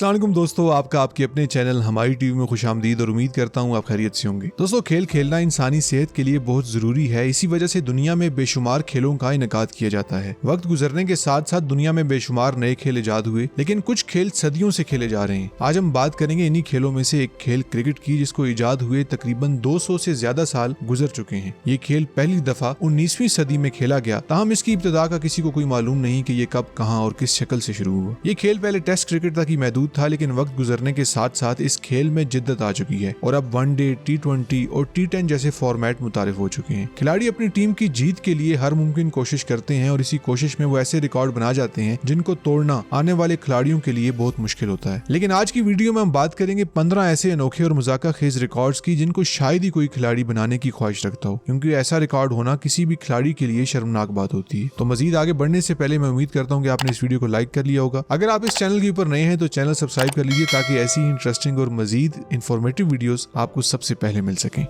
अस्सलाम वालेकुम दोस्तों, आपका आपके अपने चैनल हमारी टीवी में खुशामदीद और उम्मीद करता हूँ आप खैरियत से होंगे। दोस्तों, खेल खेलना इंसानी सेहत के लिए बहुत जरूरी है। इसी वजह से दुनिया में बेशुमार खेलों का इनेकाद किया जाता है। वक्त गुजरने के साथ साथ दुनिया में बेशुमार नए खेल इजाद हुए, लेकिन कुछ खेल सदियों से खेले जा रहे हैं। आज हम बात करेंगे इन्हीं खेलों में से एक खेल क्रिकेट की, जिसको इजाद हुए तकरीबन 200 से ज्यादा साल गुजर चुके हैं। ये खेल पहली दफा 19वीं सदी में खेला गया, ताहम इसकी इब्तिदा का किसी को कोई मालूम नहीं कि ये कब, कहां और किस शक्ल से शुरू हुआ। ये खेल पहले टेस्ट क्रिकेट तक ही महदूद था, लेकिन वक्त गुजरने के साथ साथ इस खेल में जिद्दत आ चुकी है और अब वनडे, T20 और T10 जैसे फॉर्मेट मुतारिफ हो चुके हैं। खिलाड़ी अपनी टीम की जीत के लिए हर मुमकिन कोशिश करते हैं और इसी कोशिश में वो ऐसे रिकॉर्ड बना जाते हैं जिनको तोड़ना आने वाले खिलाड़ियों के लिए बहुत मुश्किल होता है। लेकिन आज की वीडियो में हम बात करेंगे 15 ऐसे अनोखे और मजाका खेज रिकॉर्ड्स की जिनको शायद ही कोई खिलाड़ी बनाने की ख्वाहिश रखता हो, क्योंकि ऐसा रिकॉर्ड होना किसी भी खिलाड़ी के लिए शर्मनाक बात होती है। तो मजीद आगे बढ़ने से पहले मैं उम्मीद करता हूँ कि आपने इस वीडियो को लाइक कर लिया होगा। अगर आप इस चैनल के ऊपर नए हैं तो चैनल सब्सक्राइब कर लीजिए, ताकि ऐसी इंटरेस्टिंग और मजीद इंफॉर्मेटिव वीडियोस आपको सबसे पहले मिल सकें।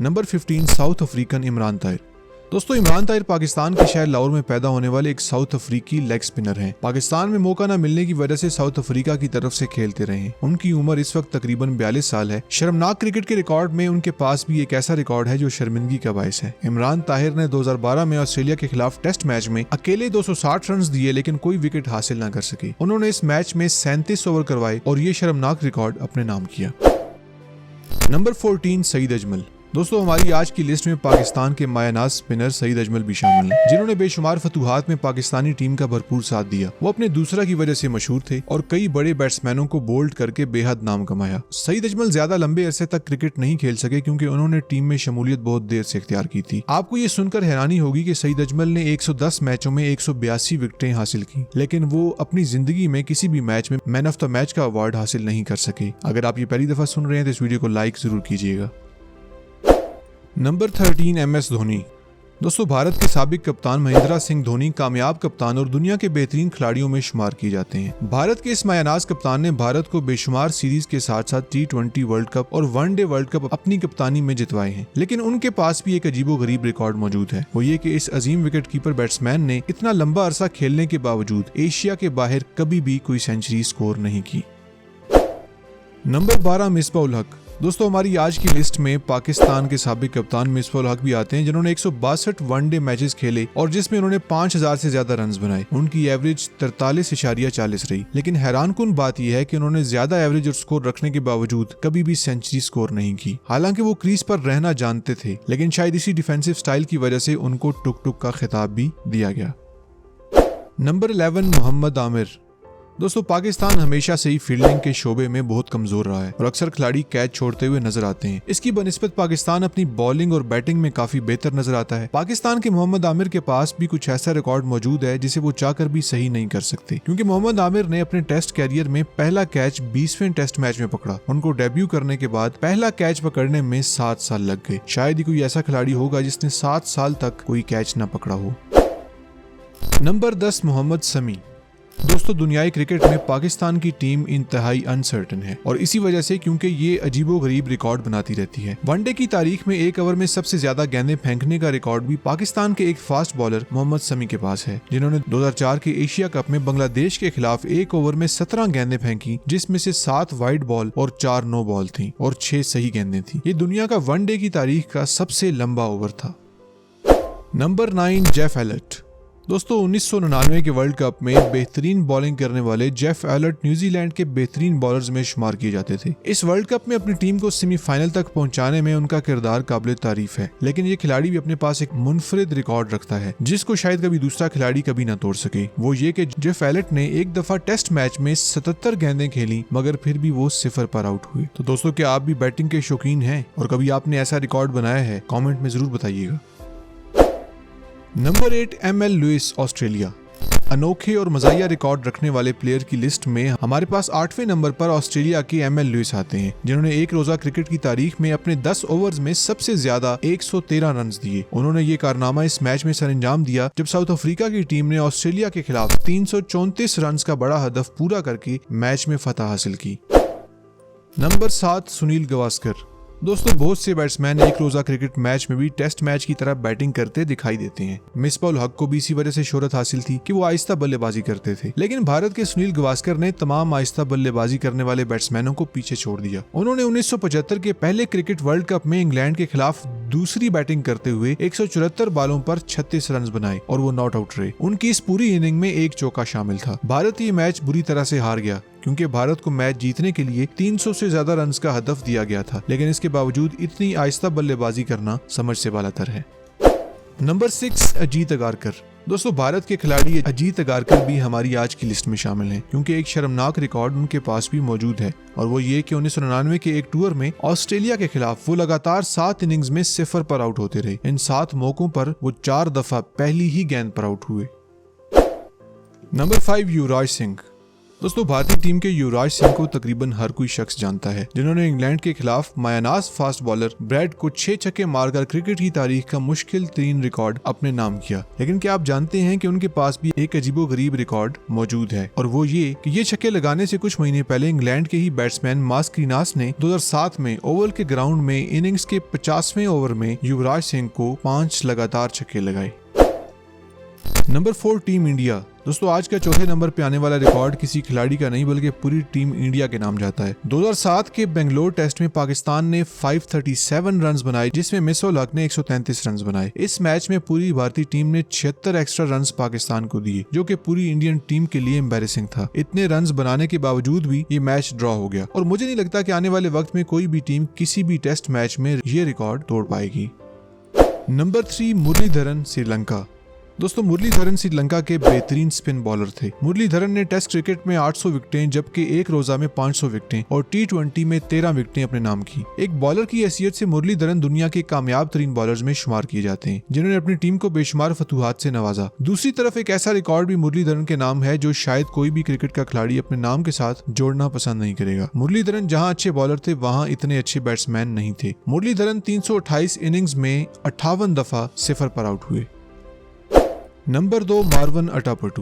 Number 15, south African Imran Tahir. दोस्तों, इमरान ताहिर पाकिस्तान के शहर लाहौर में पैदा होने वाले एक साउथ अफ्रीकी लेग स्पिनर हैं। पाकिस्तान में मौका न मिलने की वजह से साउथ अफ्रीका की तरफ से खेलते रहे। उनकी उम्र इस वक्त तकरीबन 42 साल है। शर्मनाक क्रिकेट के रिकॉर्ड में उनके पास भी एक ऐसा रिकॉर्ड है जो शर्मिंदगी का बायस है। इमरान ताहिर ने 2012 में ऑस्ट्रेलिया के खिलाफ टेस्ट मैच में अकेले 260 रन दिए, लेकिन कोई विकेट हासिल न कर सके। उन्होंने इस मैच में 37 ओवर करवाए और ये शर्मनाक रिकॉर्ड अपने नाम किया। नंबर 14, सईद अजमल। दोस्तों, हमारी आज की लिस्ट में पाकिस्तान के मायानाज स्पिनर सईद अजमल भी शामिल हैं, जिन्होंने बेशुमार फतूहात में पाकिस्तानी टीम का भरपूर साथ दिया। वो अपने दूसरा की वजह से मशहूर थे और कई बड़े बैट्समैनों को बोल्ड करके बेहद नाम कमाया। सईद अजमल ज्यादा लंबे अरसे तक क्रिकेट नहीं खेल सके, क्योंकि उन्होंने टीम में शमूलियत बहुत देर से इख्तियार की थी। आपको ये सुनकर हैरानी होगी कि सईद अजमल ने 110 मैचों में 182 विकेटें हासिल की, लेकिन वो अपनी जिंदगी में किसी भी मैच में मैन ऑफ द मैच का अवार्ड हासिल नहीं कर सके। अगर आप ये पहली दफा सुन रहे हैं तो इस वीडियो को लाइक जरूर कीजिएगा। Number 13, MS Dhoni. दोस्तों, भारत के साबिक कप्तान महेंद्र सिंह धोनी कामयाब कप्तान और दुनिया के बेहतरीन खिलाड़ियों में शुमार किए जाते हैं। भारत के इस मायानाज कप्तान ने भारत को बेशुमार सीरीज के साथ साथ T20 वर्ल्ड कप और वनडे वर्ल्ड कप अपनी कप्तानी में जितवाए हैं। लेकिन उनके पास भी एक अजीबोगरीब रिकॉर्ड मौजूद है। वो ये कि इस अजीम विकेट कीपर बैट्समैन ने इतना लंबा अरसा खेलने के बावजूद एशिया के बाहर कभी भी कोई सेंचुरी स्कोर नहीं की। नंबर 12, मिसबाह उल हक। दोस्तों, हमारी आज की लिस्ट में पाकिस्तान के साबिक कप्तान मिसबाह उल हक भी आते हैं, जिन्होंने 162 वनडे मैचेस खेले और जिसमें उन्होंने 5000 से ज्यादा रन बनाए। उनकी एवरेज 43.40 रही, लेकिन हैरानकुन बात यह है कि उन्होंने ज्यादा एवरेज और स्कोर रखने के बावजूद कभी भी सेंचुरी स्कोर नहीं की। हालांकि वो क्रीज पर रहना जानते थे, लेकिन शायद इसी डिफेंसिव स्टाइल की वजह से उनको टुक टुक का खिताब भी दिया गया। नंबर 11, मोहम्मद आमिर। दोस्तों, पाकिस्तान हमेशा से ही फील्डिंग के शोबे में बहुत कमजोर रहा है और अक्सर खिलाड़ी कैच छोड़ते हुए नजर आते हैं। इसकी बनिस्बत पाकिस्तान अपनी बॉलिंग और बैटिंग में काफी बेहतर नजर आता है। पाकिस्तान के मोहम्मद आमिर के पास भी कुछ ऐसा रिकॉर्ड मौजूद है जिसे वो चाहकर भी सही नहीं कर सकते, क्योंकि मोहम्मद आमिर ने अपने टेस्ट कैरियर में पहला कैच 20वें टेस्ट मैच में पकड़ा। उनको डेब्यू करने के बाद पहला कैच पकड़ने में 7 साल लग गए। शायद ही कोई ऐसा खिलाड़ी होगा जिसने 7 साल तक कोई कैच न पकड़ा हो। नंबर 10, मोहम्मद शमी। दोस्तों, दुनियाई क्रिकेट में पाकिस्तान की टीम इंतहाई अनसर्टन है और इसी वजह से क्योंकि ये अजीबोगरीब रिकॉर्ड बनाती रहती है। वनडे की तारीख में एक ओवर में सबसे ज्यादा गेंदें फेंकने का रिकॉर्ड भी पाकिस्तान के एक फास्ट बॉलर मोहम्मद शमी के पास है, जिन्होंने 2004 के एशिया कप में बांग्लादेश के खिलाफ एक ओवर में 17 गेंदें फेंकी, जिसमें से 7 वाइड बॉल और 4 नो बॉल थी और 6 सही गेंदें थी। ये दुनिया का वनडे की तारीख का सबसे लंबा ओवर था। Number 9, Jeff alert. दोस्तों, 1999 के वर्ल्ड कप में बेहतरीन बॉलिंग करने वाले जेफ एलर्ट न्यूजीलैंड के बेहतरीन बॉलर्स में शुमार किए जाते थे। इस वर्ल्ड कप में अपनी टीम को सेमीफाइनल तक पहुंचाने में उनका किरदार काबिल तारीफ है, लेकिन ये खिलाड़ी भी अपने पास एक मुनफरिद रिकॉर्ड रखता है जिसको शायद कभी दूसरा खिलाड़ी कभी ना तोड़ सके। वो ये कि जेफ एलर्ट ने एक दफा टेस्ट मैच में 77 गेंदें खेली, मगर फिर भी वो 0 पर आउट हुए। तो दोस्तों, क्या आप भी बैटिंग के शौकीन हैं और कभी आपने ऐसा रिकॉर्ड बनाया है? कॉमेंट में जरूर बताइएगा। Number 8, ML Louis, Australia. अनोखे और मजाया रिकॉर्ड रखने वाले प्लेयर की लिस्ट में हमारे पास 8वें नंबर पर ऑस्ट्रेलिया के ML लुइस आते हैं, जिन्होंने एक रोजा क्रिकेट की तारीख में अपने 10 ओवर्स में सबसे ज्यादा 113 रन दिए। उन्होंने ये कारनामा इस मैच में सरअंजाम दिया जब साउथ अफ्रीका की टीम ने ऑस्ट्रेलिया के खिलाफ 334 रन का बड़ा हदफ पूरा करके मैच में फतह हासिल की। नंबर 7, सुनील गावस्कर। दोस्तों बहुत से बैट्समैन एक रोजा क्रिकेट मैच में भी टेस्ट मैच की तरह बैटिंग करते दिखाई देते हैं। मिसबाह हक को भी इसी वजह से शोहरत हासिल थी कि वो आहिस्ता बल्लेबाजी करते थे, लेकिन भारत के सुनील गावस्कर ने तमाम आहिस्ता बल्लेबाजी करने वाले बैट्समैनों को पीछे छोड़ दिया। उन्होंने 1975 के पहले क्रिकेट वर्ल्ड कप में इंग्लैंड के खिलाफ दूसरी बैटिंग करते हुए 174 बालों पर 36 रन बनाए और वो नॉट आउट रहे। उनकी इस पूरी इनिंग में एक चौका शामिल था। भारत ये मैच बुरी तरह से हार गया क्योंकि भारत को मैच जीतने के लिए 300 से ज्यादा रन का हदफ दिया गया था, लेकिन इसके बावजूद इतनी आहिस्ता बल्लेबाजी करना समझ से बालातर है। नंबर 6 अजीत अगारकर। दोस्तों भारत के खिलाड़ी अजीत अगारकर भी हमारी आज की लिस्ट में शामिल हैं क्योंकि एक शर्मनाक रिकॉर्ड उनके पास भी मौजूद है और वो ये कि 1999 के एक टूर में ऑस्ट्रेलिया के खिलाफ वो लगातार 7 इनिंग्स में 0 पर आउट होते रहे। इन 7 मौकों पर वो 4 दफा पहली ही गेंद पर आउट हुए। नंबर 5 युवराज सिंह। दोस्तों भारतीय टीम के युवराज सिंह को तकरीबन हर कोई शख्स जानता है, जिन्होंने इंग्लैंड के खिलाफ मायानाज फास्ट बॉलर ब्रैड को 6 छक्के मारकर क्रिकेट की तारीख का मुश्किल तरीन रिकॉर्ड अपने नाम किया। लेकिन क्या आप जानते हैं कि उनके पास भी एक अजीबोगरीब रिकॉर्ड मौजूद है, और वो ये कि ये छक्के लगाने से कुछ महीने पहले इंग्लैंड के ही बैट्समैन मास्किनास ने 2007 में ओवल के ग्राउंड में इनिंग्स के 50वें ओवर में युवराज सिंह को 5 लगातार छक्के लगाए। Number 4 team India. दोस्तों आज का चौथे नंबर पे आने वाला रिकॉर्ड किसी खिलाड़ी का नहीं बल्कि पूरी टीम इंडिया के नाम जाता है। 2007 के बेंगलोर टेस्ट में पाकिस्तान ने 537 रन्स बनाए, जिसमें मिसबाह हक ने 133 रन्स बनाए। इस मैच में पूरी भारतीय टीम ने 76 एक्स्ट्रा रन्स पाकिस्तान को दिए, जो कि पूरी इंडियन टीम के लिए एम्बैरेसिंग था। इतने रन्स बनाने के बावजूद भी ये मैच ड्रॉ हो गया और मुझे नहीं लगता कि आने वाले वक्त में कोई भी टीम किसी भी टेस्ट मैच में ये रिकॉर्ड तोड़ पाएगी। नंबर 3 मुरलीधरन श्रीलंका। दोस्तों मुरलीधरन श्रीलंका के बेहतरीन स्पिन बॉलर थे। मुरलीधरन ने टेस्ट क्रिकेट में 800 विकेटें जबकि एक रोजा में 500 विकेटें और T20 में 13 विकेटें अपने नाम की। एक बॉलर की हैसियत से मुरलीधरन दुनिया के कामयाब तरीन बॉलर्स में शुमार किए जाते हैं, जिन्होंने अपनी टीम को बेशुमार फतूहात से नवाजा। दूसरी तरफ एक ऐसा रिकॉर्ड भी मुरलीधरन के नाम है जो शायद कोई भी क्रिकेट का खिलाड़ी अपने नाम के साथ जोड़ना पसंद नहीं करेगा। मुरलीधरन जहाँ अच्छे बॉलर थे वहाँ इतने अच्छे बैट्समैन नहीं थे। मुरलीधरन 328 इनिंग्स में 58 दफा 0 पर आउट हुए। Number 2 Mervyn Atapattu.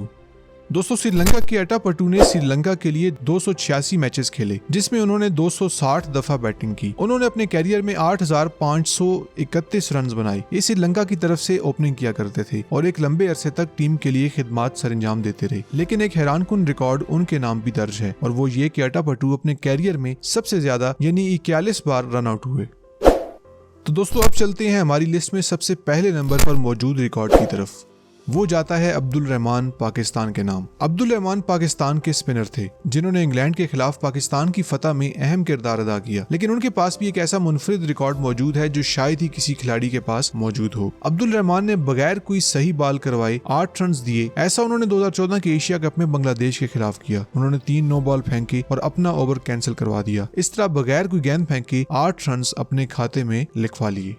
दोस्तों श्रीलंका के अटापटू ने श्रीलंका के लिए 286 मैचेस खेले, जिसमें उन्होंने 260 दफा बैटिंग की। उन्होंने अपने कैरियर में 8531 रन बनाए। ये श्रीलंका की तरफ से ओपनिंग किया करते थे और एक लंबे अरसे तक टीम के लिए खिदमात सरंजाम देते रहे। लेकिन एक हैरानकुन रिकॉर्ड उनके नाम भी दर्ज है और वो ये कि अटापटू अपने कैरियर में सबसे ज्यादा यानी 41 बार रन आउट हुए। तो दोस्तों अब चलते हैं हमारी लिस्ट में सबसे पहले नंबर पर मौजूद रिकॉर्ड की तरफ। वो जाता है अब्दुल रहमान पाकिस्तान के नाम। अब्दुल रहमान पाकिस्तान के स्पिनर थे, जिन्होंने इंग्लैंड के खिलाफ पाकिस्तान की फतह में अहम किरदार अदा किया। लेकिन उनके पास भी एक ऐसा मुनफरिद रिकॉर्ड मौजूद है जो शायद ही किसी खिलाड़ी के पास मौजूद हो। अब्दुल रहमान ने बगैर कोई सही बॉल करवाए 8 रन दिए। ऐसा उन्होंने 2014 के एशिया कप में बांग्लादेश के खिलाफ किया। उन्होंने 3 नो बॉल फेंके और अपना ओवर कैंसिल करवा दिया। इस तरह बगैर कोई गेंद फेंके 8 रन अपने खाते में लिखवा लिए।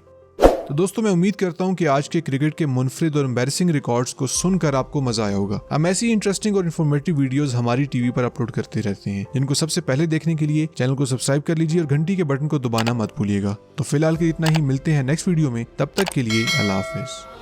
तो दोस्तों मैं उम्मीद करता हूं कि आज के क्रिकेट के मुनफरिद और एम्बैरेसिंग रिकॉर्ड्स को सुनकर आपको मजा आया होगा। हम ऐसी इंटरेस्टिंग और इन्फॉर्मेटिव वीडियोस हमारी टीवी पर अपलोड करते रहते हैं, जिनको सबसे पहले देखने के लिए चैनल को सब्सक्राइब कर लीजिए और घंटी के बटन को दबाना मत भूलिएगा। तो फिलहाल के इतना ही, मिलते हैं नेक्स्ट वीडियो में। तब तक के लिए अल्लाह हाफिज।